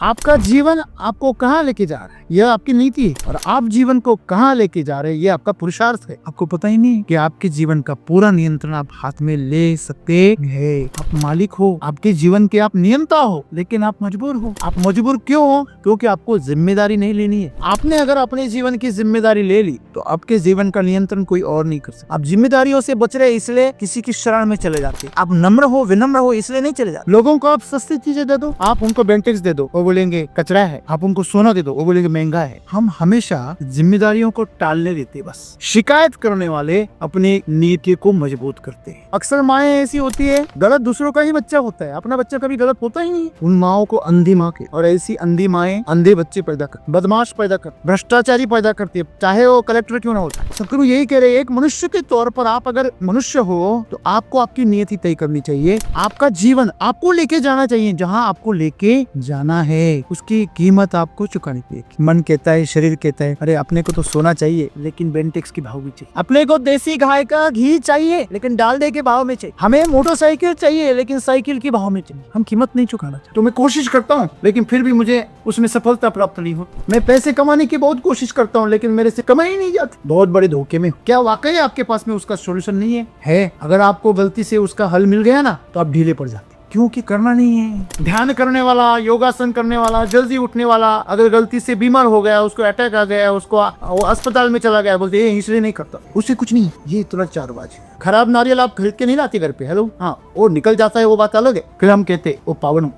आपका जीवन आपको कहाँ लेके जा रहा है, यह आपकी नीति है, और आप जीवन को कहाँ लेके जा रहे हैं, ये आपका पुरुषार्थ है। आपको पता ही नहीं कि आपके जीवन का पूरा नियंत्रण आप हाथ में ले सकते हैं। आप मालिक हो, आपके जीवन के आप नियंता हो, लेकिन आप मजबूर हो। आप मजबूर क्यों हो? क्योंकि आपको जिम्मेदारी नहीं लेनी है। आपने अगर अपने जीवन की जिम्मेदारी ले ली तो आपके जीवन का नियंत्रण कोई और नहीं कर सकता। आप जिम्मेदारियों से बच रहे इसलिए किसी की शरण में चले जाते। आप नम्र हो, विनम्र हो, इसलिए नहीं चले जाते। लोगों को आप सस्ती चीजें दे दो, आप उनको बेंटेक्स दे दो, वो बोलेंगे कचरा है। आप उनको सोना दे दो, वो बोलेंगे महंगा है। हम हमेशा जिम्मेदारियों को टालने देते, बस शिकायत करने वाले अपनी नीति को मजबूत करते हैं। अक्सर माएँ ऐसी होती है, गलत दूसरों का ही बच्चा होता है, अपना बच्चा कभी गलत होता ही नहीं। उन माओ को अंधी माँ के, और ऐसी अंधी माएँ अंधे बच्चे पैदा कर, बदमाश पैदा कर, भ्रष्टाचारी पैदा करती है, चाहे वो कलेक्टर क्यों ना होता है। सदगुरु यही कह रहे हैं, एक मनुष्य के तौर पर आप अगर मनुष्य हो तो आपको आपकी नियति तय करनी चाहिए। आपका जीवन आपको लेके जाना चाहिए जहाँ आपको लेके जाना है, उसकी कीमत आपको चुकानी चाहिए। मन कहता है, शरीर कहता है, अरे अपने को तो सोना चाहिए लेकिन बेंटेक्स की भाव भी चाहिए। अपने को देसी गाय का घी चाहिए लेकिन डालडे के भाव में चाहिए। हमें मोटरसाइकिल चाहिए लेकिन साइकिल की भाव में चाहिए। हम कीमत नहीं चुकाना चाहते। तो मैं कोशिश करता हूँ लेकिन फिर भी मुझे उसमें सफलता प्राप्त नहीं हो। मैं पैसे कमाने की बहुत कोशिश करता हूँ लेकिन मेरे से कमाई नहीं जाती। बहुत बड़े धोखे में। क्या वाकई आपके पास में उसका सोल्यूशन नहीं है? अगर आपको गलती से उसका हल मिल गया ना तो आप ढीले पड़ जाते, क्योंकि करना नहीं है। ध्यान करने वाला, योगासन करने वाला, जल्दी उठने वाला अगर गलती से बीमार हो गया, उसको अटैक आ गया, उसको वो अस्पताल में चला गया, बोलते ये इसलिए नहीं करता, उससे कुछ नहीं, ये इतना चारबाजी। खराब नारियल आप खरीद के नहीं लाते घर पे, हेलो, हाँ, वो निकल जाता है, वो बात अलग है। फिर हम कहते वो पावन हो,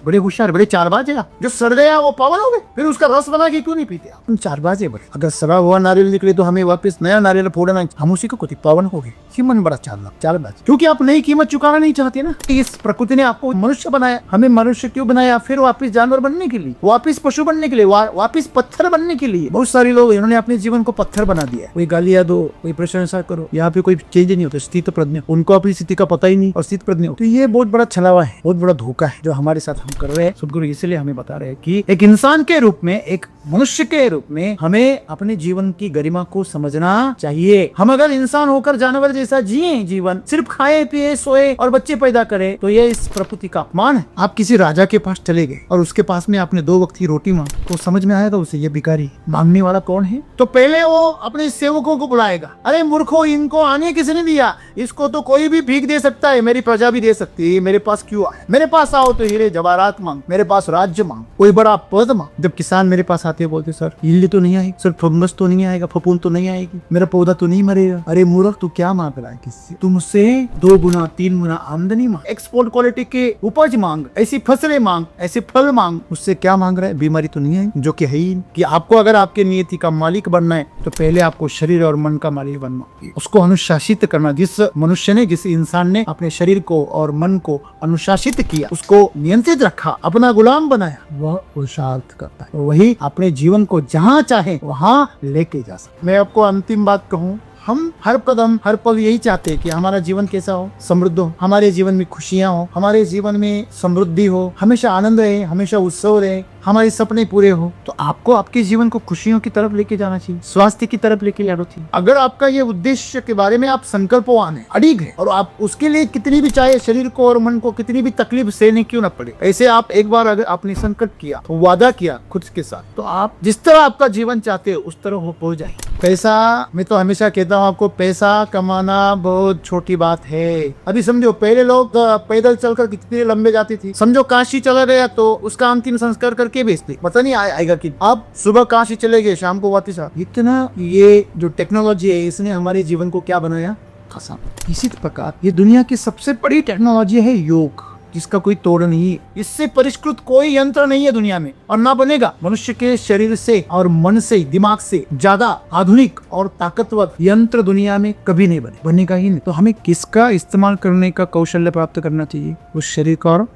बड़े होशियार, बड़े चारबाज है। जो सड़ गया वो पावन हो गए, फिर उसका रस बना के क्यों नहीं पीते? हम चारबाज है बड़े। अगर सड़ा हुआ नारियल निकले तो हमें वापस नया नारियल फोड़ना, हम उसी को कहते पावन हो गए। मन बड़ा चारबाज, क्योंकि आप नई कीमत चुकाना नहीं चाहते ना। इस प्रकृति ने आपको मनुष्य बनाया, हमें मनुष्य क्यों बनाया? फिर वापस जानवर बनने के लिए, वापस पशु बनने के लिए, वापस पत्थर बनने के लिए। बहुत सारे लोग इन्होंने अपने जीवन को पत्थर बना दिया। कोई गालियां दो, कोई प्रशंसा करो, यहाँ पे कोई चेंज नहीं होता। स्थित प्रज्ञ, उनको अपनी स्थिति का पता ही नहीं और स्थित प्रज्ञ। तो ये बहुत बड़ा छलावा है, बहुत बड़ा धोखा है जो हमारे साथ हम कर रहे हैं। सदगुरु इसलिए हमें बता रहे हैं कि एक इंसान के रूप में, एक मनुष्य के रूप में हमें अपने जीवन की गरिमा को समझना चाहिए। हम अगर इंसान होकर जानवर जैसा जिए जीवन, सिर्फ खाए पिए सोए और बच्चे पैदा करे, तो ये इस प्रकृति का अपमान है। आप किसी राजा के पास चले गए और उसके पास में आपने 2 वक्त की रोटी मांग, तो समझ में आएगा उसे ये भिखारी। मांगने वाला कौन है? तो पहले वो अपने सेवकों को बुलाएगा, अरे मूर्खों, इनको आने किसने दिया? इसको तो कोई भी भीख दे सकता है, मेरी प्रजा भी दे सकती है, मेरे पास क्यों आए? मेरे पास आओ तो हीरे जवाहरात मांग, मेरे पास राज्य मांग, कोई बड़ा पद मांग। जब किसान मेरे पास आते हैं, बोलते सर इल्ली तो नहीं आएगी, सर फंगस तो नहीं आएगा, फफूंद तो नहीं आएगी, मेरा पौधा तो नहीं मरेगा। अरे मूर्ख, तू क्या मांग रहा है? किससे? तुमसे 2 गुना 3 गुना आमदनी मांग, एक्सपोर्ट क्वालिटी के उपज मांग, ऐसी फसलें मांग, ऐसे फल मांग। उससे क्या मांग रहा है? बीमारी तो नहीं है, जो कि है ही। कि आपको अगर आपके नियति का मालिक बनना है तो पहले आपको शरीर और मन का मालिक बनना, उसको अनुशासित करना। जिस मनुष्य ने, जिस इंसान ने अपने शरीर को और मन को अनुशासित किया, उसको नियंत्रित रखा, अपना गुलाम बनाया, वह पुरुषार्थ करता है। वही अपने जीवन को जहाँ चाहे वहाँ लेके जा सकता। मैं आपको अंतिम बात कहूँ, हम हर कदम हर पल यही चाहते हैं कि हमारा जीवन कैसा हो? समृद्ध हो, हमारे जीवन में खुशियां हो, हमारे जीवन में समृद्धि हो, हमेशा आनंद रहे, हमेशा उत्सव रहे, हमारे सपने पूरे हो। तो आपको आपके जीवन को खुशियों की तरफ लेके जाना चाहिए, स्वास्थ्य की तरफ लेके जाना चाहिए। अगर आपका ये उद्देश्य के बारे में आप संकल्पवान है, अड़िग है, और आप उसके लिए कितनी भी, चाहे शरीर को और मन को कितनी भी तकलीफ सहने क्यों न पड़े, ऐसे आप एक बार अगर आपने संकल्प किया, तो वादा किया खुद के साथ, तो आप जिस तरह आपका जीवन चाहते हो उस तरह हो पहुंच जाए। पैसा, मैं तो हमेशा कहता हूँ आपको, पैसा कमाना बहुत छोटी बात है। अभी समझो, पहले लोग पैदल चलकर कितने लंबे जाते थे। समझो काशी चला गया तो उसका अंतिम संस्कार करके भेजते, पता नहीं आएगा कि। आप सुबह काशी चले गए, शाम को वापस आ। इतना ये जो टेक्नोलॉजी है, इसने हमारे जीवन को क्या बनाया? आसान। इसी प्रकार ये दुनिया की सबसे बड़ी टेक्नोलॉजी है योग, जिसका कोई तोड़ नहीं है। इससे परिष्कृत कोई यंत्र नहीं है दुनिया में, और ना बनेगा। मनुष्य के शरीर से और मन से, दिमाग से ज्यादा आधुनिक और ताकतवर यंत्र दुनिया में कभी नहीं बनेगा ही नहीं। तो हमें किसका इस्तेमाल करने का कौशल्य प्राप्त करना चाहिए? उस शरीर का। और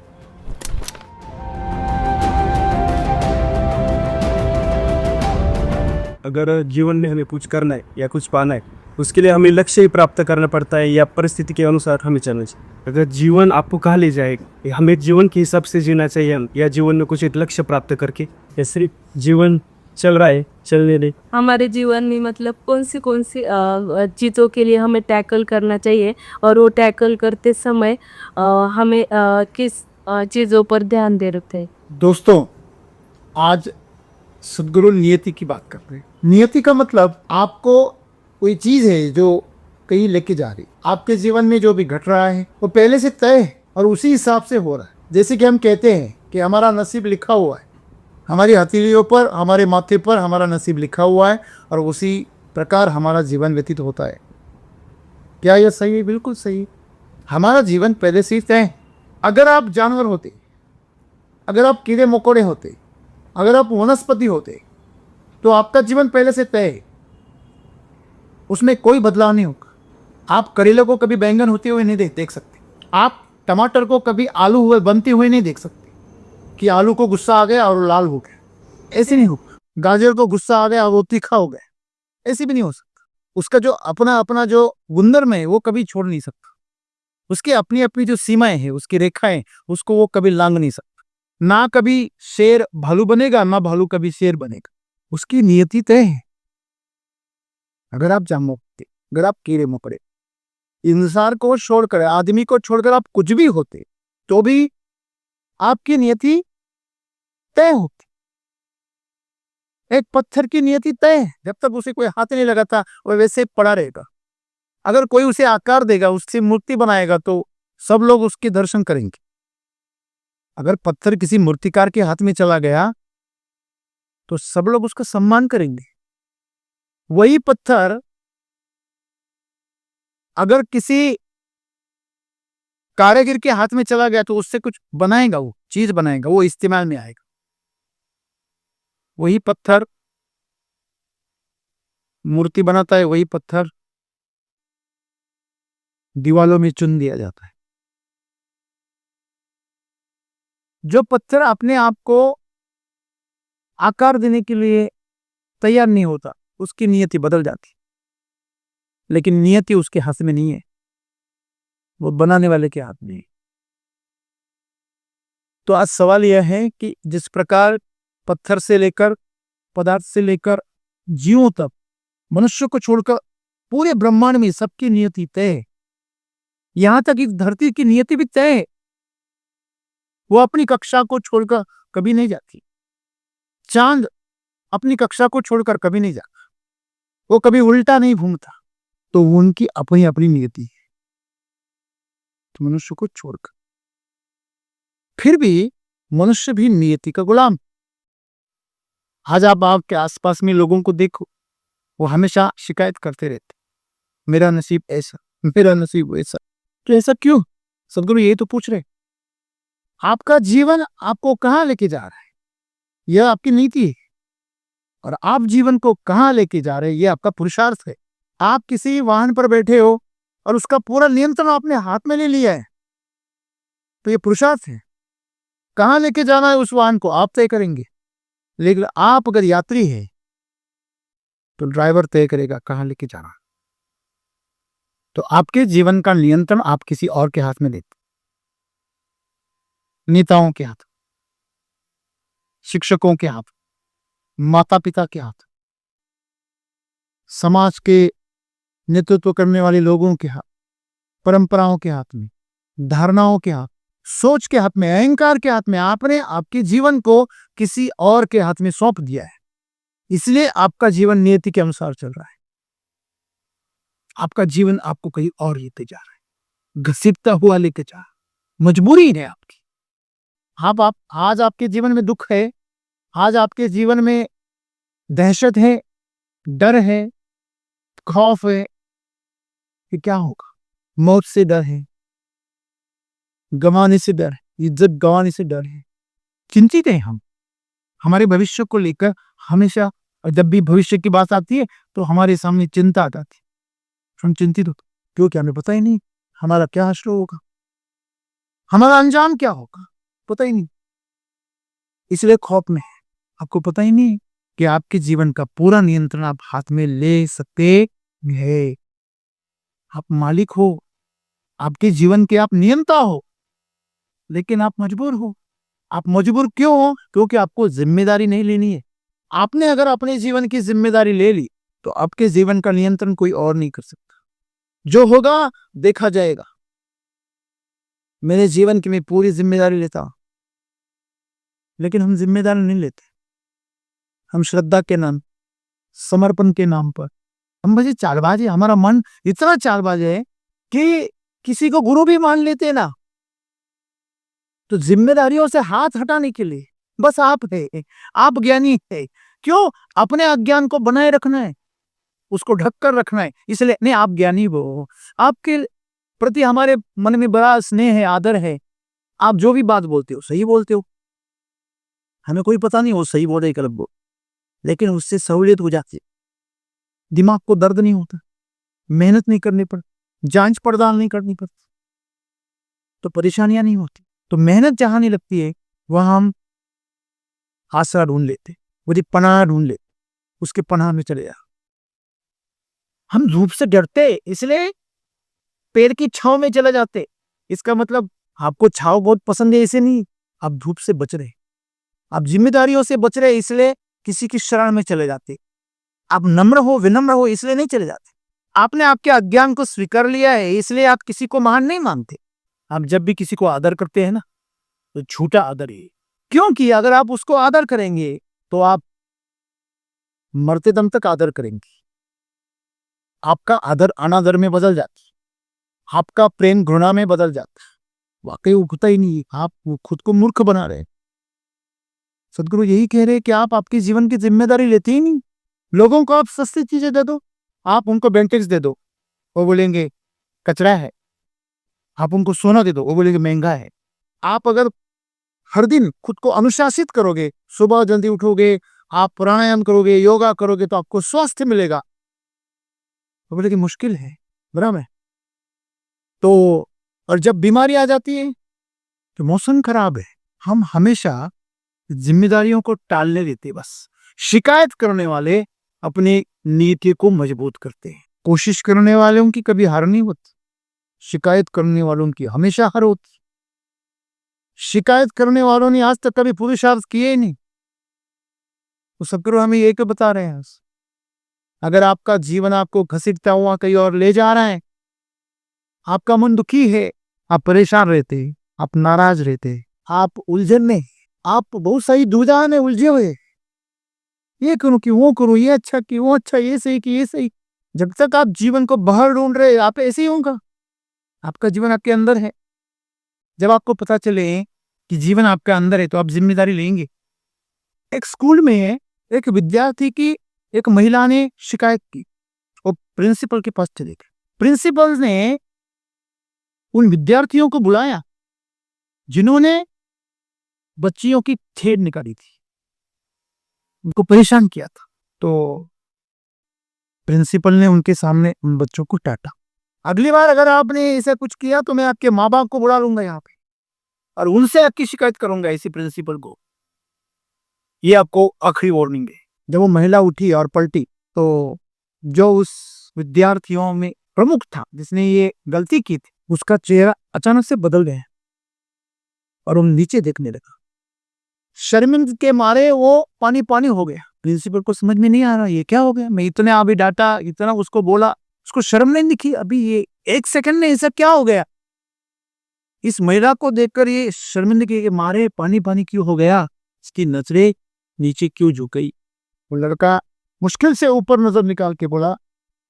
अगर जीवन में हमें कुछ करना है या कुछ पाना है, उसके लिए हमें लक्ष्य ही प्राप्त करना पड़ता है या परिस्थिति के अनुसार हमें चलना चाहिए। अगर जीवन आपको कहाँ ले जाएगा, हमें जीवन के हिसाब से जीना चाहिए, या जीवन में कुछ एक लक्ष्य प्राप्त करके, या सिर्फ जीवन चल रहा है चलने दे। हमारे जीवन में मतलब कौन सी चीज़ों के लिए हमें टैकल करना चाहिए, और वो टैकल करते समय हमें किस चीज़ों पर ध्यान दे रखते हैं। दोस्तों, आज सदगुरु नियति की बात कर रहे हैं। नियति का मतलब आपको कोई चीज है जो कहीं लेके जा रही। आपके जीवन में जो भी घट रहा है वो पहले से तय है और उसी हिसाब से हो रहा है। जैसे कि हम कहते हैं कि हमारा नसीब लिखा हुआ है, हमारी हथेलियों पर, हमारे माथे पर हमारा नसीब लिखा हुआ है और उसी प्रकार हमारा जीवन व्यतीत होता है। क्या यह सही है? बिल्कुल सही। हमारा जीवन पहले से ही तय है। अगर आप जानवर होते, अगर आप कीड़े मकोड़े होते, अगर आप वनस्पति होते, तो आपका जीवन पहले से तय है, उसमें कोई बदलाव नहीं होगा। आप करेले को कभी बैंगन होते हुए नहीं देख सकते। आप टमाटर को कभी आलू हुए बनते हुए नहीं देख सकते कि आलू को गुस्सा आ गया और लाल हो गया। ऐसे नहीं होगा। गाजर को गुस्सा आ गया और वो तीखा हो गया, ऐसे भी नहीं हो सकता। उसका जो अपना अपना जो गुणधर्म है वो कभी छोड़ नहीं सकता। उसकी अपनी अपनी जो सीमाएं हैं, उसकी रेखाएं, उसको वो कभी लांघ नहीं सकता। ना कभी शेर भालू बनेगा, ना भालू कभी शेर बनेगा। उसकी नियति तय है। अगर आप जानवर होते, अगर आप कीड़े मकोड़े, इंसान को छोड़कर, आदमी को छोड़कर आप कुछ भी होते, तो भी आपकी नियति तय होती। एक पत्थर की नियति तय है। जब तक उसे कोई हाथ नहीं लगाता वह वैसे पड़ा रहेगा। अगर कोई उसे आकार देगा, उससे मूर्ति बनाएगा, तो सब लोग उसके दर्शन करेंगे। अगर पत्थर किसी मूर्तिकार के हाथ में चला गया तो सब लोग उसका सम्मान करेंगे। वही पत्थर अगर किसी कारीगर के हाथ में चला गया तो उससे कुछ बनाएगा, वो चीज बनाएगा, वो इस्तेमाल में आएगा। वही पत्थर मूर्ति बनाता है, वही पत्थर दीवालों में चुन दिया जाता है। जो पत्थर अपने आप को आकार देने के लिए तैयार नहीं होता, उसकी नियति बदल जाती। लेकिन नियति उसके हाथ में नहीं है, वो बनाने वाले के हाथ में है। तो आज सवाल यह है कि जिस प्रकार पत्थर से लेकर, पदार्थ से लेकर जीवों तक, मनुष्य को छोड़कर पूरे ब्रह्मांड में सबकी नियति तय है। यहां तक इस धरती की नियति भी तय है। वो अपनी कक्षा को छोड़कर कभी नहीं जाती। चांद अपनी कक्षा को छोड़कर कभी नहीं जाता। वो कभी उल्टा नहीं घूमता। तो उनकी अपनी अपनी नियति है, तो मनुष्य को छोड़कर। फिर भी मनुष्य भी नियति का गुलाम। आज आप आपके आसपास में लोगों को देखो, वो हमेशा शिकायत करते रहते, मेरा नसीब ऐसा, मेरा नसीब वैसा। तो ऐसा क्यों? सदगुरु ये तो पूछ रहे, आपका जीवन आपको कहां लेके जा रहा है, यह आपकी नीति है। और आप जीवन को कहां लेके जा रहे हैं, यह आपका पुरुषार्थ है। आप किसी वाहन पर बैठे हो और उसका पूरा नियंत्रण आपने हाथ में ले लिया है, तो यह पुरुषार्थ है। कहां लेके जाना है उस वाहन को आप तय करेंगे। लेकिन आप अगर यात्री है तो ड्राइवर तय करेगा कहां लेके जाना। तो आपके जीवन का नियंत्रण आप किसी और के हाथ में देते, नेताओं के हाथ, शिक्षकों के हाथ, माता पिता के हाथ, समाज के नेतृत्व करने वाले लोगों के हाथ, परंपराओं के हाथ में, धारणाओं के हाथ, सोच के हाथ में, अहंकार के हाथ में। आपने आपके जीवन को किसी और के हाथ में सौंप दिया है। इसलिए आपका जीवन नियति के अनुसार चल रहा है। आपका जीवन आपको कहीं और लेते जा रहा है, घसीटता हुआ लेके जा रहा है। मजबूरी है आपकी। आप आज आपके जीवन में दुख है, आज आपके जीवन में दहशत है, डर है, खौफ है कि क्या होगा, मौत से डर है, गंवाने से डर है, इज्जत गंवाने से डर है। चिंतित है हम हमारे भविष्य को लेकर हमेशा। और जब भी भविष्य की बात आती है तो हमारे सामने चिंता आ जाती है, हम चिंतित होते, क्योंकि हमें पता ही नहीं हमारा क्या हश्र होगा, हमारा अंजाम क्या होगा, पता ही नहीं। इसलिए खौफ में है। आपको पता ही नहीं कि आपके जीवन का पूरा नियंत्रण आप हाथ में ले सकते हैं। आप मालिक हो, आपके जीवन के आप नियंता हो, लेकिन आप मजबूर हो। आप मजबूर क्यों हो? क्योंकि आपको जिम्मेदारी नहीं लेनी है। आपने अगर अपने जीवन की जिम्मेदारी ले ली तो आपके जीवन का नियंत्रण कोई और नहीं कर सकता। जो होगा देखा जाएगा। मेरे जीवन की मैं पूरी जिम्मेदारी लेता हूं, लेकिन हम जिम्मेदारी नहीं लेते। हम श्रद्धा के नाम, समर्पण के नाम पर हम बस चालबाज है। हमारा मन इतना चालबाज है कि किसी को गुरु भी मान लेते हैं ना, तो जिम्मेदारियों से हाथ हटाने के लिए बस आप है, आप ज्ञानी है, क्यों? अपने अज्ञान को बनाए रखना है, उसको ढक कर रखना है, इसलिए नहीं आप ज्ञानी हो, आपके प्रति हमारे मन में बड़ा स्नेह है, आदर है, आप जो भी बात बोलते हो सही बोलते हो, हमें कोई पता नहीं वो सही बोल रहे गलत बोल, लेकिन उससे सहूलियत हो जाती है, दिमाग को दर्द नहीं होता, मेहनत नहीं करनी पड़ती, जांच पड़ताल नहीं करनी पड़ती, तो परेशानियां नहीं होती। तो मेहनत जहां नहीं लगती है वहां हम आसरा ढूंढ लेते, वो पनाह ढूंढ लेते, उसके पनाह में चले जा। हम धूप से डरते इसलिए पेड़ की छांव में चले जाते, इसका मतलब आपको छांव बहुत पसंद है ऐसे नहीं, आप धूप से बच रहे, आप जिम्मेदारियों से बच रहे इसलिए किसी की शरण में चले जाते, आप नम्र हो विनम्र हो इसलिए नहीं चले जाते, आपने आपके अज्ञान को स्वीकार लिया है इसलिए आप किसी को महान नहीं मानते। आप जब भी किसी को आदर करते हैं ना तो झूठा आदर है, क्योंकि अगर आप उसको आदर करेंगे तो आप मरते दम तक आदर करेंगे, आपका आदर अनादर में बदल जाता, आपका प्रेम घृणा में बदल जाता, वाकई वो होता ही नहीं, आप खुद को मूर्ख बना रहे। सदगुरु यही कह रहे हैं कि आप आपके जीवन की जिम्मेदारी लेते ही नहीं, लोगों को आप सस्ती चीजें दे दो, आप उनको बेंटेक्स दे दो वो बोलेंगे कचरा है, आप उनको सोना दे दो वो बोलेंगे महंगा है। आप अगर हर दिन खुद को अनुशासित करोगे, सुबह जल्दी उठोगे, आप प्राणायाम करोगे, योगा करोगे तो आपको स्वास्थ्य मिलेगा, वो बोलेगी मुश्किल है, बराबर है। तो और जब बीमारी आ जाती है तो मौसम खराब है, हम हमेशा जिम्मेदारियों को टालने देते, बस शिकायत करने वाले अपनी नीति को मजबूत करते हैं, कोशिश करने वालों की कभी हार नहीं होती, शिकायत करने वालों की हमेशा हार होती। शिकायत करने वालों ने आज तक कभी पुरुषार्थ किए ही नहीं। तो सदगुरु हमें एक बता रहे हैं, अगर आपका जीवन आपको घसीटता हुआ कहीं और ले जा रहा है, आपका मन दुखी है, आप परेशान रहते, आप नाराज रहते, आप उलझन में, आप बहुत सारी दुविधा में उलझे हुए, ये करूं कि वो करूं, ये अच्छा कि वो अच्छा, ये सही कि ये सही, जब तक आप जीवन को बाहर ढूंढ रहे आप ऐसे ही होगा। आपका जीवन आपके अंदर है, जब आपको पता चले कि जीवन आपके अंदर है तो आप जिम्मेदारी लेंगे। एक स्कूल में एक विद्यार्थी की एक महिला ने शिकायत की, वो प्रिंसिपल के पास चले गए, प्रिंसिपल ने उन विद्यार्थियों को बुलाया जिन्होंने बच्चियों की छेड़ निकाली थी, उनको परेशान किया था, तो प्रिंसिपल ने उनके सामने उन बच्चों को डांटा, अगली बार अगर आपने ऐसा कुछ किया तो मैं आपके माँ बाप को बुला लूंगा यहाँ पे और उनसे आपकी शिकायत करूंगा इसी प्रिंसिपल को, ये आपको आखिरी वार्निंग है। जब वो महिला उठी और पलटी तो जो उस विद्यार्थियों में प्रमुख था जिसने ये गलती की थी, उसका चेहरा अचानक से बदल गया और वो नीचे देखने लगा, शर्मिंदगी के मारे वो पानी पानी हो गया। प्रिंसिपल को समझ में नहीं आ रहा ये क्या हो गया, मैं इतने अभी डांटा, इतना उसको बोला, उसको शर्म नहीं दिखी, अभी ये एक सेकंड में ऐसा क्या हो गया। इस महिला को देखकर ये शर्मिंदगी के मारे पानी पानी क्यों हो गया, इसकी नजरें नीचे क्यों झुक गई। वो लड़का मुश्किल से ऊपर नजर निकाल के बोला,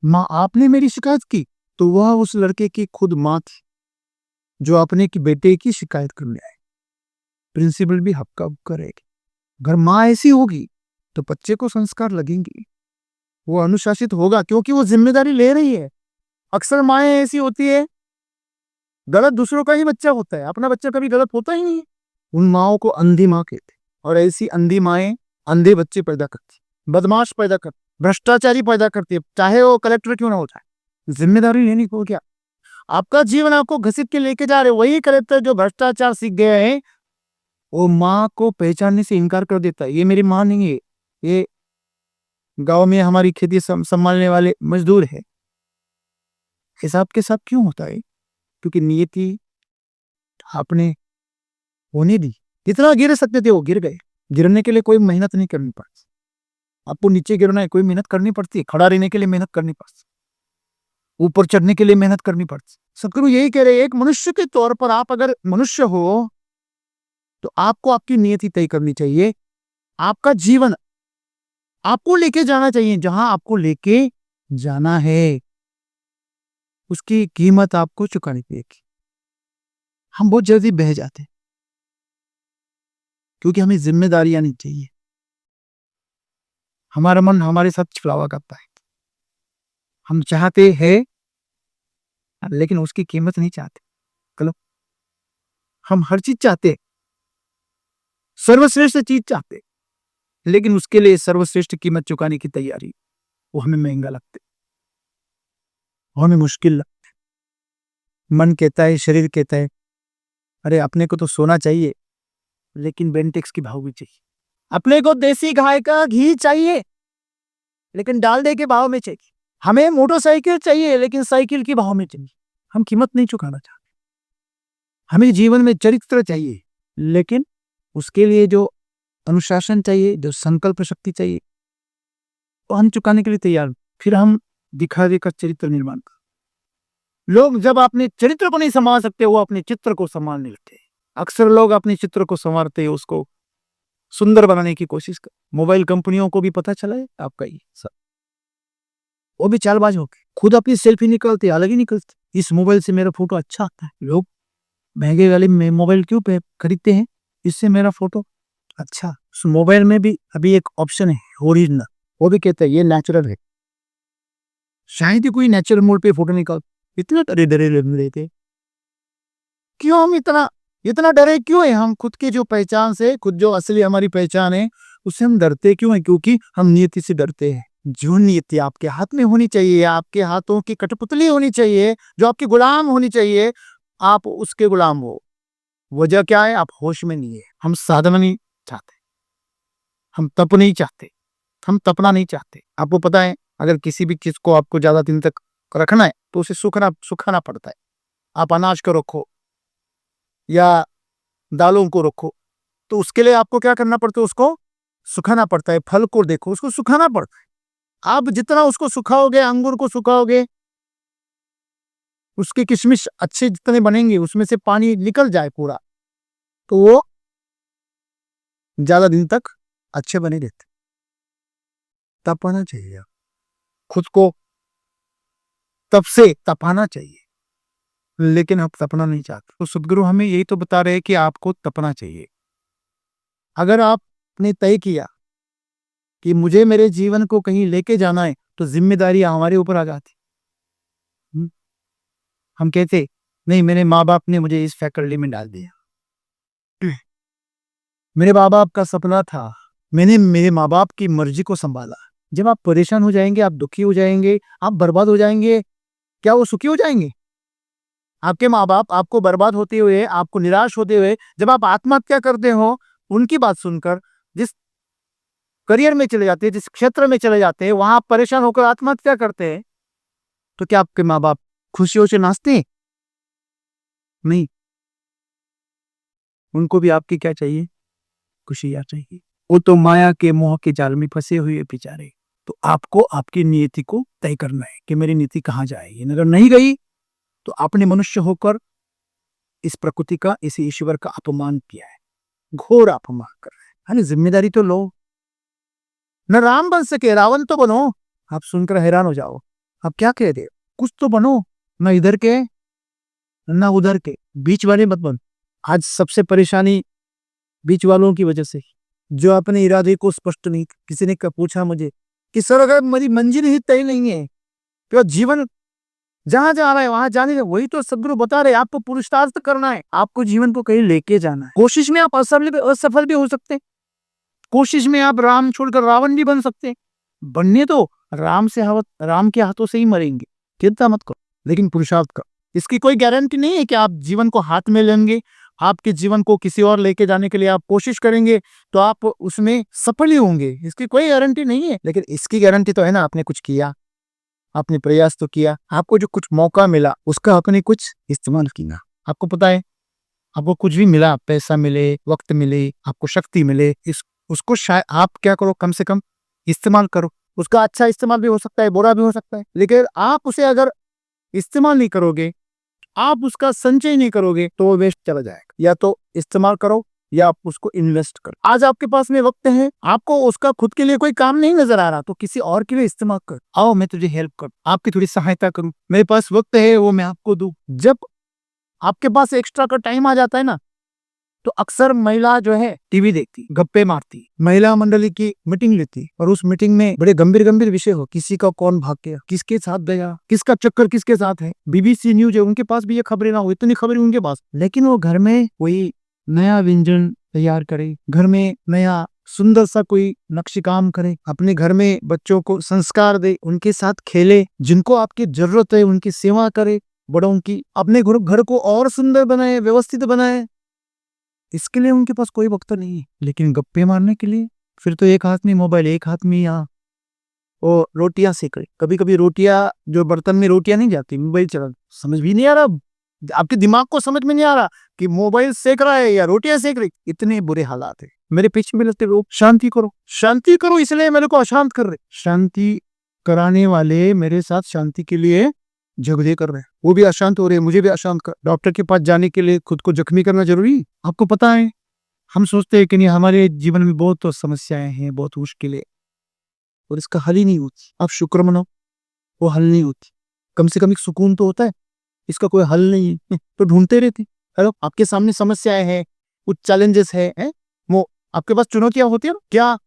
माँ आपने मेरी शिकायत की? तो वह उस लड़के की खुद माँ थी जो अपने की बेटे की शिकायत करने आए। प्रिंसिपल भी हक्का बक्का रहेगी, अगर माँ ऐसी होगी तो बच्चे को संस्कार लगेंगे, वो अनुशासित होगा क्योंकि वो जिम्मेदारी ले रही है। अक्सर माएँ ऐसी होती है, गलत दूसरों का ही बच्चा होता है, अपना बच्चा कभी गलत होता ही नहीं है। उन माओ को अंधी माँ कहते, और ऐसी अंधी माएँ अंधे बच्चे पैदा करती, बदमाश पैदा करती, भ्रष्टाचारी पैदा करती है, चाहे वो कलेक्टर क्यों ना हो जाए। जिम्मेदारी लेने को क्या, आपका जीवन आपको घसीट के लेके जा रहे, वही कलेक्टर जो भ्रष्टाचार सीख गया है वो माँ को पहचानने से इनकार कर देता है, ये मेरी माँ नहीं है, ये गांव में हमारी खेती संभालने वाले मजदूर है। हिसाब के साथ क्यों होता है? क्योंकि नियति आपने होने दी, जितना गिर सकते थे वो गिर गए। गिरने के लिए कोई मेहनत नहीं करनी पड़ती, आपको नीचे गिरना है कोई मेहनत करनी पड़ती है, खड़ा रहने के लिए मेहनत करनी पड़ती, ऊपर चढ़ने के लिए मेहनत करनी पड़ती। सदगुरु यही कह रहे हैं, एक मनुष्य के तौर पर आप अगर मनुष्य हो तो आपको आपकी नियति तय करनी चाहिए। आपका जीवन आपको लेके जाना चाहिए, जहां आपको लेके जाना है उसकी कीमत आपको चुकानी पड़ेगी। हम बहुत जल्दी बह जाते हैं क्योंकि हमें जिम्मेदारियां नहीं चाहिए। हमारा मन हमारे साथ छुड़ावा करता है। हम चाहते हैं लेकिन उसकी कीमत नहीं चाहते। चलो, हम हर चीज चाहते हैं, सर्वश्रेष्ठ चीज चाहते हैं, लेकिन उसके लिए सर्वश्रेष्ठ कीमत चुकाने की तैयारी वो हमें महंगा लगता है, वो हमें मुश्किल लगता है। मन कहता है, शरीर कहता है, अरे अपने को तो सोना चाहिए लेकिन बेंटेक्स की भाव भी चाहिए। अपने को देसी गाय का घी चाहिए लेकिन डालडे के भाव में चाहिए। हमें मोटरसाइकिल चाहिए लेकिन साइकिल की भाव में चाहिए। हम कीमत नहीं चुकाना चाहते। हमें जीवन में चरित्र चाहिए लेकिन उसके लिए जो अनुशासन चाहिए, जो संकल्प शक्ति चाहिए, वो हम चुकाने के लिए तैयार नहीं। फिर हम दिखा देकर चरित्र निर्माण कर। लोग जब अपने चरित्र को नहीं संभाल सकते, वो अपने चित्र को संभालने लगते हैं। अक्सर लोग अपने चित्र को संवारते हैं, उसको सुंदर बनाने की कोशिश कर। मोबाइल कंपनियों को भी पता चला है आपका ये सब, वो भी चालबाज हो गए। खुद अपनी सेल्फी निकलते, अलग ही निकलते, इस मोबाइल से मेरा फोटो अच्छा आता है। लोग महंगे वाले मोबाइल क्यों खरीदते हैं? इससे मेरा फोटो अच्छा। उस मोबाइल में भी अभी एक ऑप्शन है ओरिजिनल, वो भी कहता है ये नेचुरल है। शायद ही कोई नेचुरल मोड पे फोटो निकाल। इतना डरे डरे रहते क्यों? हम इतना डरे क्यों है? हम खुद की जो पहचान से, खुद जो असली हमारी पहचान है उससे हम डरते क्यों है? क्योंकि हम नियति से डरते हैं। जो नियति आपके हाथ में होनी चाहिए, आपके हाथों की कठपुतली होनी चाहिए, जो आपकी गुलाम होनी चाहिए, आप उसके गुलाम हो। वजह क्या है? आप होश में नहीं है। हम साधना नहीं चाहते, हम तप नहीं चाहते, हम तपना नहीं चाहते। आपको पता है अगर किसी भी चीज को आपको ज्यादा दिन तक रखना है तो उसे सुखाना पड़ता है। आप अनाज को रखो या दालों को रखो तो उसके लिए आपको क्या करना पड़ता है? उसको सुखाना पड़ता है। फल को देखो, उसको सुखाना पड़ता है। आप जितना उसको सुखाओगे, अंगूर को सुखाओगे, उसके किशमिश अच्छे जितने बनेंगे, उसमें से पानी निकल जाए पूरा, तो वो ज्यादा दिन तक अच्छे बने रहते। तपाना चाहिए, खुद को तप से तपाना चाहिए, लेकिन हम तपना नहीं चाहते। तो सदगुरु हमें यही तो बता रहे हैं कि आपको तपना चाहिए। अगर आपने तय किया कि मुझे मेरे जीवन को कहीं लेके जाना है तो जिम्मेदारी हमारे ऊपर आ जाती। हम कहते नहीं, मेरे माँ बाप ने मुझे इस फैकल्टी में डाल दिया, मेरे माँ बाप का सपना था, मैंने मेरे माँ बाप की मर्जी को संभाला। जब आप परेशान हो जाएंगे, आप दुखी हो जाएंगे, आप बर्बाद हो जाएंगे, क्या वो सुखी हो जाएंगे? आपके माँ बाप आपको बर्बाद होते हुए, आपको निराश होते हुए जब आप आत्महत्या करते हो, उनकी बात सुनकर जिस करियर में चले जाते हैं, जिस क्षेत्र में चले जाते हैं, वहां आप परेशान होकर आत्महत्या करते हैं, तो क्या आपके माँ बाप खुशियों से नाचते हैं? नहीं, उनको भी आपकी क्या चाहिए? खुशियां चाहिए। वो तो माया के मोह के जाल में फंसे हुए बेचारे। तो आपको आपकी नीति को तय करना है कि मेरी नीति कहाँ जाएगी। अगर नहीं गई तो आपने मनुष्य होकर इस प्रकृति का, इस ईश्वर का अपमान किया है, घोर अपमान कर रहे हैं। अरे जिम्मेदारी तो लो। न राम बन सके, रावण तो बनो। आप सुनकर हैरान हो जाओ, आप क्या कह रहे हो? कुछ तो बनो, न इधर के न उधर के, बीच वाले मत बनो। आज सबसे परेशानी बीच वालों की वजह से, जो अपने इरादे को स्पष्ट नहीं। किसी ने पूछा मुझे कि सर अगर मेरी मंजिल ही तय नहीं है तो जीवन जहां जा रहा है वहां जाने। वही तो सदगुरु बता रहे, आपको पुरुषार्थ करना है, आपको जीवन को कहीं लेके जाना है। कोशिश में आप असफल भी हो सकते हैं, कोशिश में आप राम छोड़कर रावण भी बन सकते हैं। बनने तो राम के हाथों से ही मरेंगे, चिंता मत करो, लेकिन पुरुषार्थ करो। इसकी कोई गारंटी नहीं है कि आप जीवन को हाथ में लेंगे। आपके जीवन को किसी और लेके जाने के लिए आप कोशिश करेंगे तो आप उसमें सफल ही होंगे, इसकी कोई गारंटी नहीं है। लेकिन इसकी गारंटी तो है ना, आपने कुछ किया, आपने प्रयास तो किया, आपको जो कुछ मौका मिला उसका आपने कुछ इस्तेमाल किया। आपको पता है, आपको कुछ भी मिला, पैसा मिले, वक्त मिले, आपको शक्ति मिले, उसको शायद आप क्या करो, कम से कम इस्तेमाल करो। उसका अच्छा इस्तेमाल भी हो सकता है, बुरा भी हो सकता है, लेकिन आप उसे अगर इस्तेमाल नहीं करोगे, आप उसका संचय नहीं करोगे तो वो वेस्ट चला जाएगा। या तो इस्तेमाल करो या आप उसको इन्वेस्ट कर। आज आपके पास में वक्त है, आपको उसका खुद के लिए कोई काम नहीं नजर आ रहा तो किसी और के लिए इस्तेमाल कर। आओ मैं तुझे हेल्प कर, आपकी थोड़ी सहायता करूं, मेरे पास वक्त है वो मैं आपको दूं। जब आपके पास एक्स्ट्रा का टाइम आ जाता है ना, तो अक्सर महिला जो है टीवी देखती, गप्पे मारती, महिला मंडली की मीटिंग लेती और उस मीटिंग में बड़े गंभीर गंभीर विषय हो, किसी का कौन भाग गया, किसके साथ गया, किसका चक्कर किसके साथ है। बीबीसी न्यूज है, उनके पास भी ये खबरें ना हो, इतनी खबरें उनके पास, लेकिन वो घर में कोई नया व्यंजन तैयार करे, घर में नया सुंदर सा कोई नक्श काम करे, अपने घर में बच्चों को संस्कार दे, उनके साथ खेले, जिनको आपकी जरूरत है उनकी सेवा करे, बड़ों की, अपने घर को और सुंदर बनाए, व्यवस्थित बनाए। इसके लिए उनके पास कोई वक्त नहीं है। लेकिन गप्पे मारने के लिए फिर तो एक हाथ में मोबाइल, एक हाथ में यहाँ वो रोटियां सेक रहे। कभी कभी रोटियां, जो बर्तन में रोटियां नहीं जाती, मोबाइल चला, समझ भी नहीं आ रहा, आपके दिमाग को समझ में नहीं आ रहा कि मोबाइल सेक रहा है या रोटियां सेक रही। इतने बुरे हालात है। मेरे पीछे में लगते लोग शांति करो शांति करो, इसलिए मेरे को अशांत कर रहे। शांति कराने वाले मेरे साथ शांति के लिए झगड़े कर रहे हैं, वो भी अशांत हो रहे हैं, मुझे भी अशांत कर। डॉक्टर के पास जाने के लिए खुद को जख्मी करना जरूरी है? आपको पता है, हम सोचते हैं कि नहीं, हमारे जीवन में बहुत तो समस्याएं हैं, बहुत मुश्किलें, और इसका हल ही नहीं होती। आप शुक्र मनाओ, वो हल नहीं होती। कम से कम एक सुकून तो होता है, इसका कोई हल नहीं है तो ढूंढते रहते। हेलो, आपके सामने समस्याएं हैं, कुछ चैलेंजेस है, वो आपके पास चुनौतियां होती है ना। क्या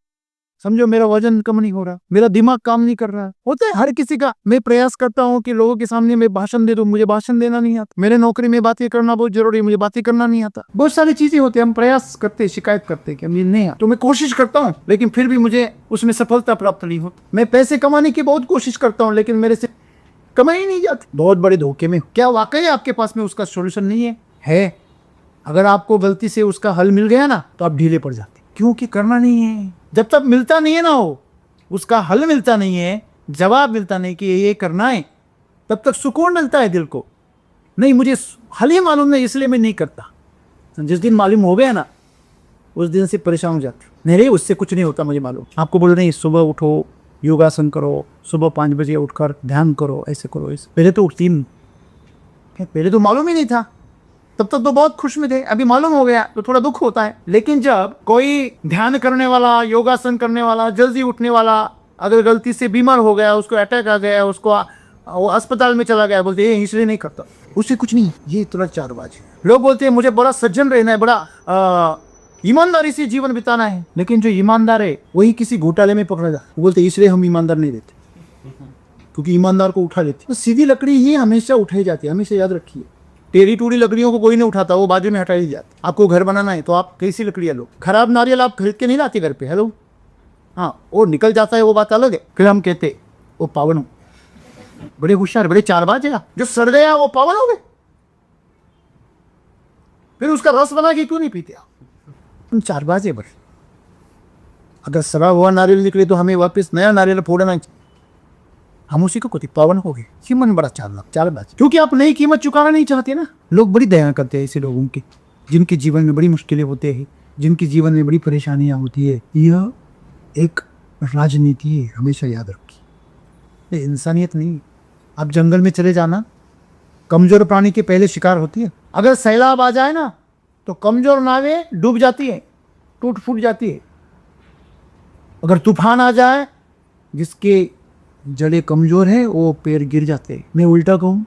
समझो, मेरा वजन कम नहीं हो रहा, मेरा दिमाग काम नहीं कर रहा, होता है हर किसी का। मैं प्रयास करता हूँ कि लोगों के सामने मैं भाषण दे दूं, मुझे भाषण देना नहीं आता। मेरे नौकरी में बातें करना बहुत जरूरी है, मुझे बातें करना नहीं आता। बहुत सारी चीजें होती है, हम प्रयास करते, शिकायत करते कि मुझे नहीं आता, तो मैं कोशिश करता हूँ, लेकिन फिर भी मुझे उसमें सफलता प्राप्त नहीं होती। मैं पैसे कमाने की बहुत कोशिश करता हूँ, लेकिन मेरे से कमाई नहीं जाती, बहुत बड़े धोखे में। क्या वाकई आपके पास में उसका सोल्यूशन नहीं है? अगर आपको गलती से उसका हल मिल गया ना, तो आप ढीले पड़ जाते, क्योंकि करना नहीं है। जब तक मिलता नहीं है ना, हो उसका हल मिलता नहीं है, जवाब मिलता नहीं कि ये करना है, तब तक सुकून मिलता है दिल को। नहीं, मुझे हल ही मालूम नहीं, इसलिए मैं नहीं करता। जिस दिन मालूम हो गया ना, उस दिन से परेशान हो जाते। नहीं रे, उससे कुछ नहीं होता, मुझे मालूम। आपको बोलो नहीं, सुबह उठो, योगासन करो, सुबह 5 बजे उठकर ध्यान करो, ऐसे करो, ऐसे। पहले तो उठती, पहले तो मालूम ही नहीं था, तब तक तो बहुत खुश में थे। अभी मालूम हो गया तो थोड़ा दुख होता है। लेकिन जब कोई ध्यान करने वाला, योगासन करने वाला, जल्दी उठने वाला अगर गलती से बीमार हो गया, उसको अटैक आ गया, उसको वो अस्पताल में चला गया, बोलते ये इसलिए नहीं करता, उससे कुछ नहीं, ये इतना चालबाज है। लोग बोलते हैं मुझे बड़ा सज्जन रहना है, बड़ा ईमानदारी से जीवन बिताना है, लेकिन जो ईमानदार है वही किसी घोटाले में पकड़ा जाता। बोलते इसलिए हम ईमानदार नहीं देते, क्योंकि ईमानदार को उठा लेते। तो सीधी लकड़ी ही हमेशा उठाई जाती है, हमेशा याद रखिए। टेढ़ी टूढ़ी लकड़ियों को कोई नहीं उठाता, वो बाजू में हटाई जाती। आपको घर बनाना है तो आप कैसी लकड़ियाँ लो? खराब नारियल आप खरीद के नहीं लाते घर पे। हेलो, हाँ, वो निकल जाता है, वो बात अलग है। फिर हम कहते वो पावन हो, बड़े होशियार, बड़े चालबाज है। जो सड़ गया वो पावन हो गए, फिर उसका रस बना के क्यों नहीं पीते आप? तुम चालबाज है बड़े। अगर सड़ा हुआ नारियल निकले तो हमें वापस नया नारियल फोड़ना चाहिए, हम उसी को कहते पावन हो गए। मन बड़ा चालबाज, क्योंकि आप नई कीमत चुकाना नहीं चाहते ना। लोग बड़ी दया करते हैं ऐसे लोगों की, जिनके जीवन में बड़ी मुश्किलें होते हैं, जिनके जीवन में बड़ी परेशानियां होती है। यह एक राजनीति है, हमेशा याद रखिए, ये इंसानियत नहीं। आप जंगल में चले जाना, कमजोर प्राणी के पहले शिकार होती है। अगर सैलाब आ जाए ना, तो कमजोर नावें डूब जाती है, टूट फूट जाती है। अगर तूफान आ जाए, जिसके जड़ें कमजोर है, वो पेड़ गिर जाते हैं। मैं उल्टा कहूँ,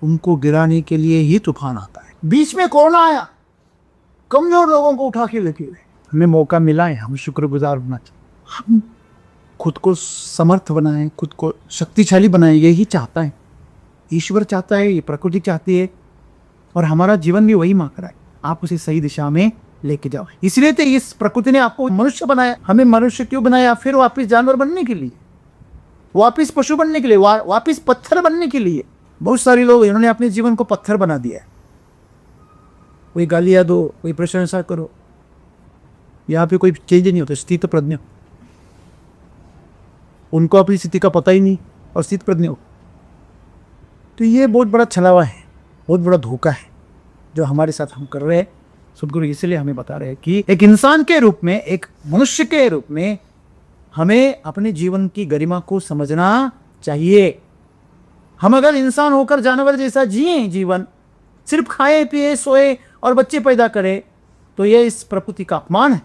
उनको गिराने के लिए ही तूफान आता है। बीच में कोरोना आया, कमजोर लोगों को उठा के लेके गए। हमें मौका मिला है, हम शुक्रगुजार होना चाहिए। हम खुद को समर्थ बनाएं, खुद को शक्तिशाली बनाएं, यही चाहता है ईश्वर, चाहता है, ये प्रकृति चाहती है, और हमारा जीवन भी वही मांग रहा है। आप उसे सही दिशा में लेके जाओ। इसलिए तो इस प्रकृति ने आपको मनुष्य बनाया। हमें मनुष्य क्यों बनाया? फिर वापिस जानवर बनने के लिए, वापिस पशु बनने के लिए, वापिस पत्थर बनने के लिए। बहुत सारे लोग इन्होंने अपने जीवन को पत्थर बना दिया है। कोई गालियां दो, कोई प्रशंसा करो, यहाँ पे कोई चेंज नहीं होता। स्थित प्रज्ञ, उनको अपनी स्थिति का पता ही नहीं, और स्थित प्रज्ञ हो। तो ये बहुत बड़ा छलावा है, बहुत बड़ा धोखा है जो हमारे साथ हम कर रहे हैं। सदगुरु इसलिए हमें बता रहे हैं कि एक इंसान के रूप में, एक मनुष्य के रूप में हमें अपने जीवन की गरिमा को समझना चाहिए। हम अगर इंसान होकर जानवर जैसा जिए जीवन, सिर्फ खाए पिए सोए और बच्चे पैदा करें, तो ये इस प्रकृति का अपमान है।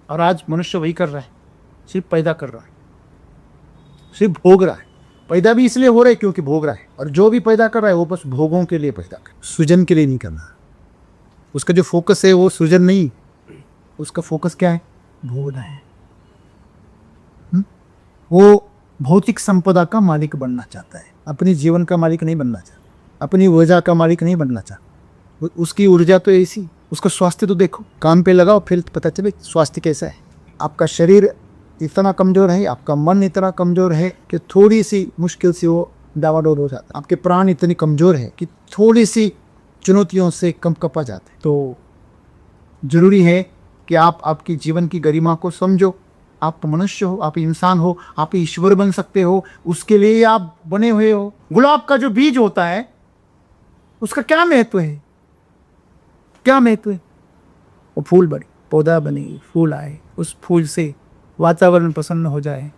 और आज मनुष्य वही कर रहा है, सिर्फ पैदा कर रहा है, सिर्फ भोग रहा है। पैदा भी इसलिए हो रहा है क्योंकि भोग रहा है, और जो भी पैदा कर रहा है वो बस भोगों के लिए पैदा कर, सृजन के लिए नहीं कर रहा। उसका जो फोकस है वो सृजन नहीं, उसका फोकस क्या है? भोगना है। वो भौतिक संपदा का मालिक बनना चाहता है, अपने जीवन का मालिक नहीं बनना चाहता, अपनी ऊर्जा का मालिक नहीं बनना चाहता। उसकी ऊर्जा तो ऐसी, उसका स्वास्थ्य तो देखो, काम पे लगाओ फिर पता चले स्वास्थ्य कैसा है। आपका शरीर इतना कमज़ोर है, आपका मन इतना कमज़ोर है कि थोड़ी सी मुश्किल से वो डावाडोल हो जाता है। आपके प्राण इतनी कमज़ोर है कि थोड़ी सी चुनौतियों से कम कपा जाते हैं। तो ज़रूरी है कि आप आपकी जीवन की गरिमा को समझो। आप मनुष्य हो, आप इंसान हो, आप ईश्वर बन सकते हो, उसके लिए आप बने हुए हो। गुलाब का जो बीज होता है उसका क्या महत्व है? क्या महत्व है? वो फूल बने, पौधा बने, फूल आए, उस फूल से वातावरण प्रसन्न हो जाए,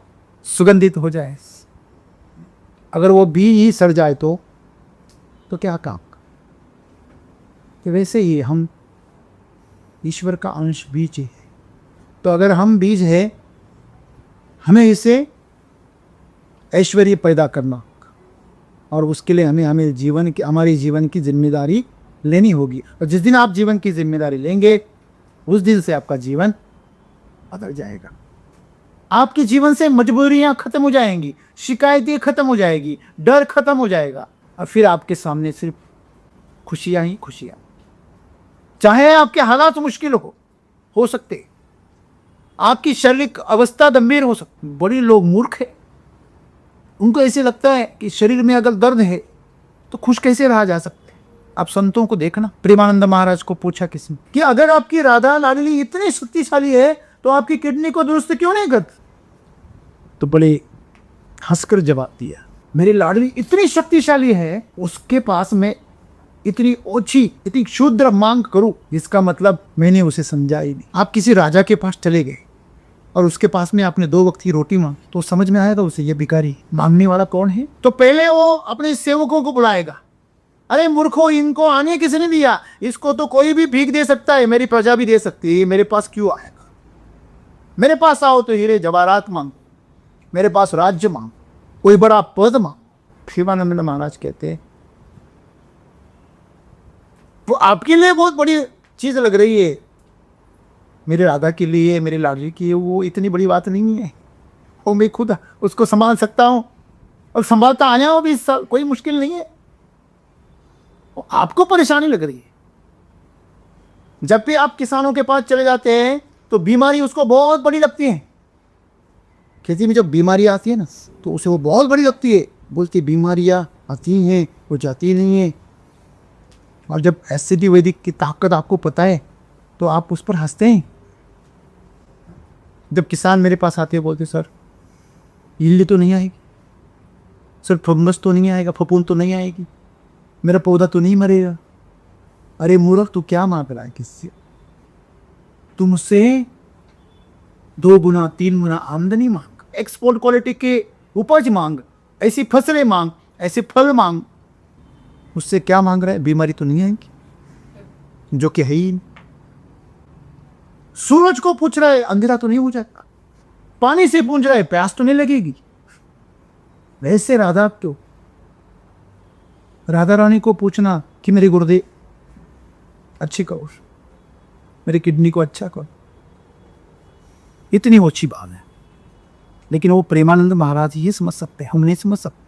सुगंधित हो जाए। अगर वो बीज ही सड़ जाए तो क्या काम? कि वैसे ही हम ईश्वर का अंश बीज है। तो अगर हम बीज है, हमें इसे ऐश्वर्य पैदा करना, और उसके लिए हमें हमारी जीवन की जिम्मेदारी लेनी होगी। और जिस दिन आप जीवन की जिम्मेदारी लेंगे उस दिन से आपका जीवन बदल जाएगा। आपके जीवन से मजबूरियां खत्म हो जाएंगी, शिकायतें खत्म हो जाएगी, डर खत्म हो जाएगा, और फिर आपके सामने सिर्फ खुशियां ही खुशियां। चाहे आपके हालात मुश्किल हो सकते, आपकी शारीरिक अवस्था गंभीर हो सकती। बड़े लोग मूर्ख हैं, उनको ऐसे लगता है कि शरीर में अगर दर्द है तो खुश कैसे रहा जा सकता है। आप संतों को देखना, प्रेमानंद महाराज को पूछा किसी ने कि अगर आपकी राधा लाडली इतनी शक्तिशाली है तो आपकी किडनी को दुरुस्त क्यों नहीं करती? तो बड़े हंसकर जवाब दिया, मेरी लाडली इतनी शक्तिशाली है, उसके पास मैं इतनी ओछी, इतनी क्षुद्र मांग करूं, इसका मतलब मैंने उसे समझा ही नहीं। आप किसी राजा के पास चले गए और उसके पास में आपने 2 वक्त की रोटी मांगी, तो समझ में आएगा उसे ये भिखारी, मांगने वाला कौन है? तो पहले वो अपने सेवकों को बुलाएगा, अरे मूर्खों, इनको आने किसने दिया? इसको तो कोई भी भीख दे सकता है, मेरी प्रजा भी दे सकती है, मेरे पास क्यों आएगा? मेरे पास आओ तो हीरे जवाहरात मांग, मेरे पास राज्य मांग, कोई बड़ा पद मांग। प्रेमानंद महाराज कहते हैं वो आपके लिए बहुत बड़ी चीज लग रही है, मेरे राधा के लिए, मेरे लाडली के लिए वो इतनी बड़ी बात नहीं है। वो मैं खुद उसको संभाल सकता हूँ, और संभालता आया हो भी कोई मुश्किल नहीं है। आपको परेशानी लग रही है। जब भी आप किसानों के पास चले जाते हैं तो बीमारी उसको बहुत बड़ी लगती है। खेती में जब बीमारी आती है ना तो उसे वो बहुत बड़ी लगती है, बोलती बीमारियां आती हैं वो जाती नहीं है। और जब एसिडी वैदिक की ताकत आपको पता है तो आप उस पर हंसते हैं। जब किसान मेरे पास आते हैं बोलते सर इल्ली तो नहीं आएगी, सर फंगस तो नहीं आएगा, फफूंद तो नहीं आएगी, मेरा पौधा तो नहीं मरेगा। अरे मूर्ख, तू क्या मांग रहा है किससे? तू मुझसे 2 गुना 3 गुना आमदनी मांग, एक्सपोर्ट क्वालिटी के उपज मांग, ऐसी फसलें मांग, ऐसे फल मांग। मुझसे क्या मांग रहा है? बीमारी तो नहीं आएगी, जो कि है ही। सूरज को पूछ रहा है अंधेरा तो नहीं हो जाएगा, पानी से पूछ रहा है प्यास तो नहीं लगेगी। वैसे राधा क्यों? राधा रानी को पूछना कि मेरे गुर्दे अच्छी करो, मेरी किडनी को अच्छा करो, इतनी ओछी बात है। लेकिन वो प्रेमानंद महाराज ये समझ सकते हैं, हम नहीं समझ सकते,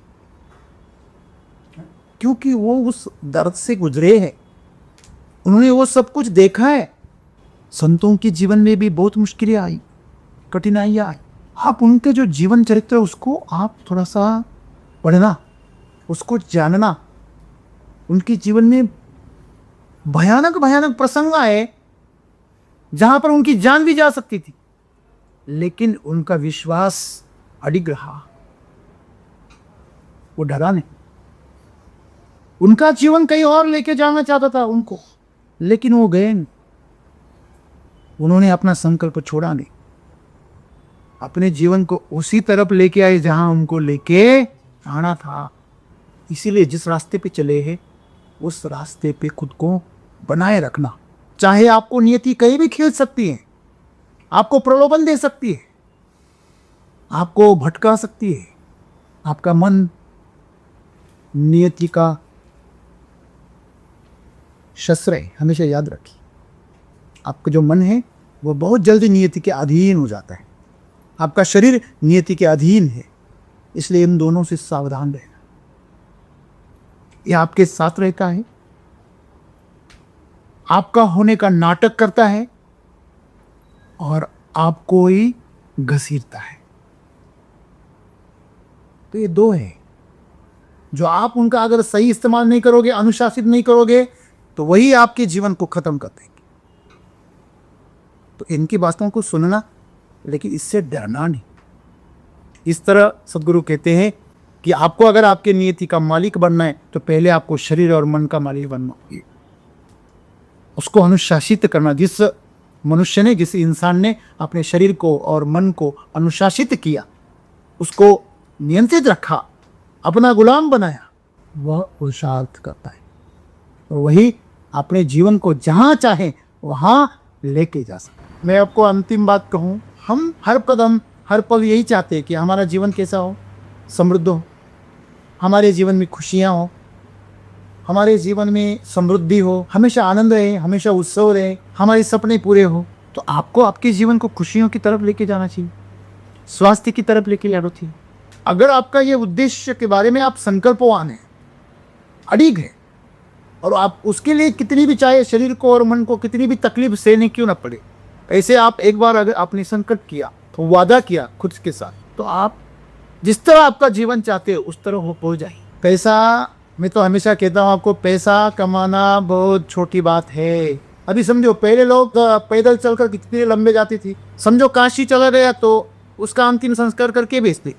क्योंकि वो उस दर्द से गुजरे हैं, उन्होंने वो सब कुछ देखा है। संतों के जीवन में भी बहुत मुश्किलें आई, कठिनाइयां आई। आप उनके जो जीवन चरित्र उसको आप थोड़ा सा पढ़ना, उसको जानना। उनके जीवन में भयानक भयानक प्रसंग आए जहां पर उनकी जान भी जा सकती थी, लेकिन उनका विश्वास अडिग रहा, वो डरा नहीं। उनका जीवन कहीं और लेके जाना चाहता था उनको, लेकिन वो गए नहीं। उन्होंने अपना संकल्प छोड़ा नहीं, अपने जीवन को उसी तरफ लेके आए जहां उनको लेके आना था। इसीलिए जिस रास्ते पे चले हैं उस रास्ते पे खुद को बनाए रखना, चाहे आपको नियति कहीं भी खींच सकती है, आपको प्रलोभन दे सकती है, आपको भटका सकती है। आपका मन नियति का शस्त्र है, हमेशा याद रखिए। आपका जो मन है वो बहुत जल्दी नियति के अधीन हो जाता है। आपका शरीर नियति के अधीन है, इसलिए इन दोनों से सावधान रहना। यह आपके साथ रहता है, आपका होने का नाटक करता है और आपको ही घसीटता है। तो ये दो है जो आप उनका अगर सही इस्तेमाल नहीं करोगे, अनुशासित नहीं करोगे, तो वही आपके जीवन को खत्म कर देंगे। तो इनकी बातों को सुनना, लेकिन इससे डरना नहीं। इस तरह सदगुरु कहते हैं कि आपको अगर आपके नियति का मालिक बनना है तो पहले आपको शरीर और मन का मालिक बनना होगा, उसको अनुशासित करना। जिस मनुष्य ने, जिस इंसान ने अपने शरीर को और मन को अनुशासित किया, उसको नियंत्रित रखा, अपना गुलाम बनाया, वह पुरुषार्थ करता है और वही अपने जीवन को जहाँ चाहे वहाँ लेके जा सकता है। मैं आपको अंतिम बात कहूँ, हम हर कदम हर पल यही चाहते हैं कि हमारा जीवन कैसा हो, समृद्ध हो, हमारे जीवन में खुशियाँ हो, हमारे जीवन में समृद्धि हो, हमेशा आनंद रहे, हमेशा उत्सव रहे, हमारे सपने पूरे हो। तो आपको आपके जीवन को खुशियों की तरफ लेके जाना चाहिए, स्वास्थ्य की तरफ लेके जाना चाहिए। अगर आपका ये उद्देश्य के बारे में आप संकल्पवान हैं, अड़िग है, और आप उसके लिए कितनी भी, चाहे शरीर को और मन को कितनी भी तकलीफ सहने क्यों ना पड़े, ऐसे आप एक बार अगर आपने संकल्प किया, तो वादा किया खुद के साथ, तो आप जिस तरह आपका जीवन चाहते हो उस तरह हो जाए। पैसा, मैं तो हमेशा कहता हूँ आपको, पैसा कमाना बहुत छोटी बात है। अभी समझो, पहले लोग पैदल चलकर कितने लंबे जाते थे। समझो काशी चला गया तो उसका अंतिम संस्कार करके भेजते,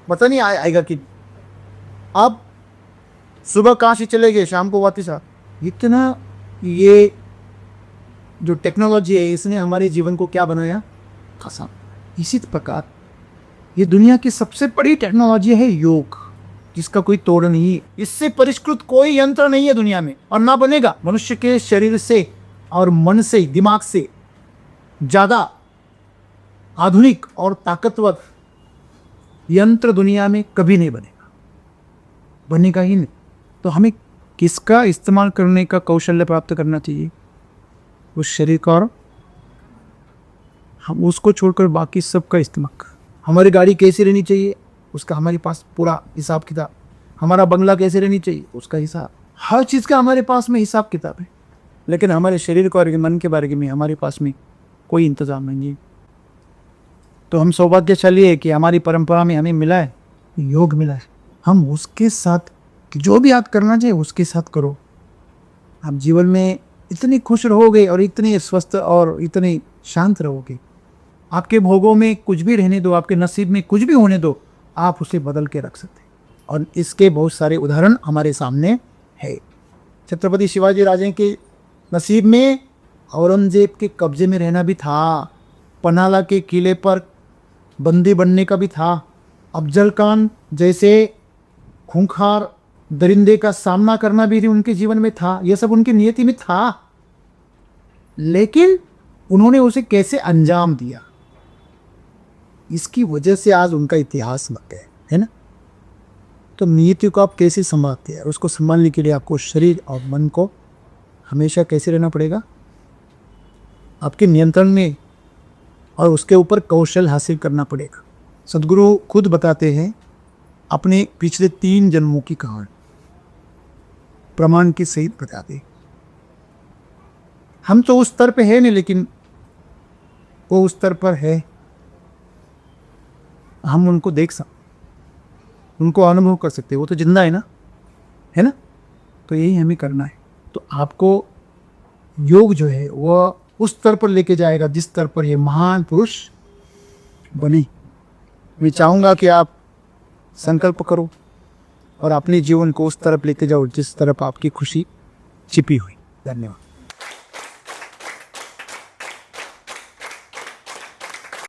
पता नहीं आएगा कि। अब सुबह काशी चले गए, शाम को वापस आ। इतना ये जो टेक्नोलॉजी है, इसने हमारे जीवन को क्या बनाया, आसान। इसी प्रकार ये दुनिया की सबसे बड़ी टेक्नोलॉजी है योग, जिसका कोई तोड़ नहीं है। इससे परिष्कृत कोई यंत्र नहीं है दुनिया में, और ना बनेगा। मनुष्य के शरीर से और मन से, दिमाग से ज़्यादा आधुनिक और ताकतवर यंत्र दुनिया में कभी नहीं बनेगा, बनेगा ही नहीं। तो हमें किसका इस्तेमाल करने का कौशल्य प्राप्त करना चाहिए, उस शरीर का, और हम उसको छोड़कर बाकी सब का इस्तेमाल। हमारी गाड़ी कैसी रहनी चाहिए, उसका हमारे पास पूरा हिसाब किताब। हमारा बंगला कैसे रहनी चाहिए, उसका हिसाब। हर चीज़ का हमारे पास में हिसाब किताब है, लेकिन हमारे शरीर को और मन के बारे में हमारे पास में कोई इंतज़ाम नहीं है। तो हम सौभाग्यशाली है कि हमारी परंपरा में हमें मिला है, योग मिला है। हम उसके साथ जो भी आप करना चाहिए उसके साथ करो। आप जीवन में इतने खुश रहोगे और इतने स्वस्थ और इतने शांत रहोगे। आपके भोगों में कुछ भी रहने दो, आपके नसीब में कुछ भी होने दो, आप उसे बदल के रख सकते हैं। और इसके बहुत सारे उदाहरण हमारे सामने है। छत्रपति शिवाजी राजे के नसीब में औरंगजेब के कब्जे में रहना भी था, पनाला के किले पर बंदी बनने का भी था, अफजल खान जैसे खूंखार दरिंदे का सामना करना भी उनके जीवन में था। यह सब उनकी नियति में था, लेकिन उन्होंने उसे कैसे अंजाम दिया, इसकी वजह से आज उनका इतिहास बन गया है ना। तो नियति को आप कैसे संभालते हैं, उसको संभालने के लिए आपको शरीर और मन को हमेशा कैसे रहना पड़ेगा, आपके नियंत्रण में, और उसके ऊपर कौशल हासिल करना पड़ेगा। सदगुरु खुद बताते हैं अपने पिछले 3 जन्मों की कहानी, प्रमाण के सहित बताते। हम तो उस स्तर पे है नहीं, लेकिन वो उस स्तर पर है, हम उनको देख सकते, उनको अनुभव कर सकते, वो तो जिंदा है ना। तो यही हमें करना है। तो आपको योग जो है वह उस स्तर पर लेके जाएगा जिस स्तर पर ये महान पुरुष बने। मैं चाहूँगा कि आप संकल्प करो और अपने जीवन को उस तरफ लेते जाओ जिस तरफ आपकी खुशी छिपी हुई। धन्यवाद।